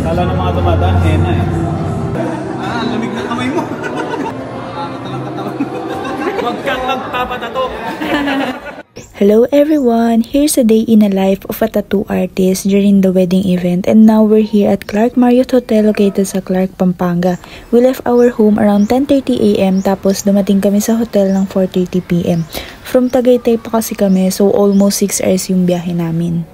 Kala ng mga dumadaan, henna eh. Lamig ng kamay mo. Nakakatalang katawan. Huwag kang magpapatato. Hello everyone! Here's a day in the life of a tattoo artist during the wedding event, and now we're here at Clark Marriott Hotel located sa Clark, Pampanga. We left our home around 10:30 AM tapos dumating kami sa hotel ng 4:30 PM. From Tagaytay pa kasi kami, so almost 6 hours yung biyahe namin.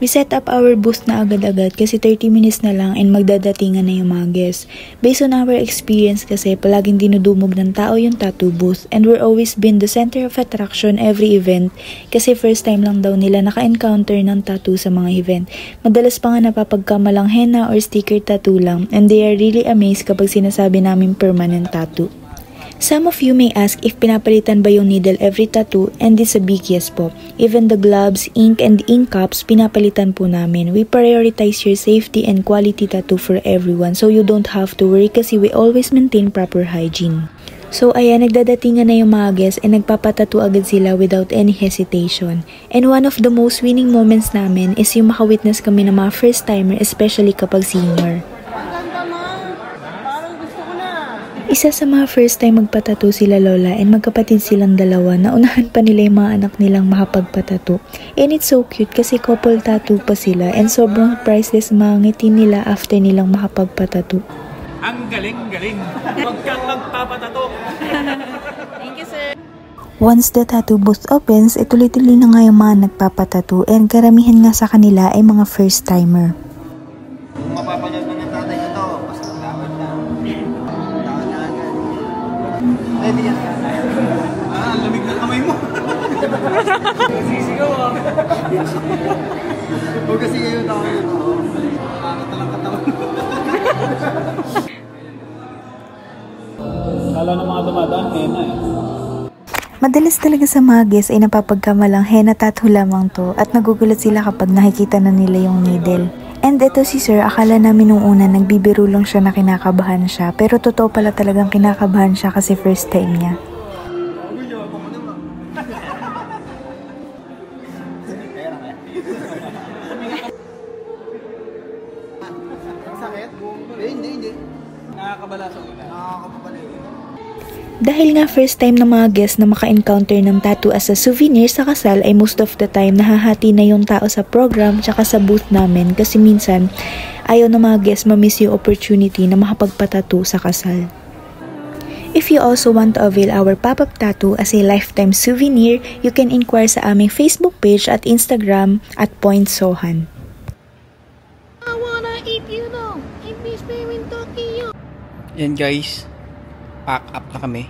We set up our booth na agad-agad kasi 30 minutes na lang and magdadatingan na yung mga guests. Based on our experience kasi palaging dinudumog ng tao yung tattoo booth, and we're always been the center of attraction every event kasi first time lang daw nila naka-encounter ng tattoo sa mga event. Madalas pa nga napapagkamalang henna or sticker tattoo lang, and they are really amazed kapag sinasabi namin permanent tattoo. Some of you may ask if pinapalitan ba yung needle every tattoo, and it's a big yes po. Even the gloves, ink, and ink caps, pinapalitan po namin. We prioritize your safety and quality tattoo for everyone, so you don't have to worry kasi we always maintain proper hygiene. So ayan, nagdadatingan na yung mga guests and nagpapatattoo agad sila without any hesitation. And one of the most winning moments namin is yung makawitness kami ng mga first timer, especially kapag senior. Isa sa mga first time magpatato sila lola and magkapatid silang dalawa na unahan pa nila yung mga anak nilang makapagpatato. And it's so cute kasi couple tattoo pa sila and sobrang priceless mga ngiti nila after nilang makapagpatato. Ang galing-galing! Huwag kang magpapatato! Thank you, sir! Once the tattoo booth opens, tuloy-tuloy na nga yung mga nagpapatato and karamihan nga sa kanila ay mga first timer. Mapapanood na ng tatay ko to, basta gawin na. Ready yan. Lamig ng kamay mo. Sisigaw ah. Huwag kasi yung tao yun. Nakakatalang katawan. Kala ng mga dumadaan, henna eh. Madalas talaga sa mga guests ay napapagkamalang henna tattoo lamang to at nagugulat sila kapag nakikita na nila yung needle. And ito si Sir, akala namin nung una nagbibiro lang siya na kinakabahan siya, pero totoo pala talagang kinakabahan siya kasi first time niya. Sakit? Hindi. Nakakabala sa una. Nakakababalik. Dahil nga first time ng mga guests na maka-encounter ng tattoo as a souvenir sa kasal ay most of the time nahahati na yung tao sa program tsaka sa booth namin kasi minsan ayaw ng mga guests ma-miss yung opportunity na makapagpatattoo sa kasal. If you also want to avail our pop-up tattoo as a lifetime souvenir, you can inquire sa aming Facebook page at Instagram at Point Sohan. I wanna eat you now. I miss me in Tokyo. Yan guys, pack up na kami.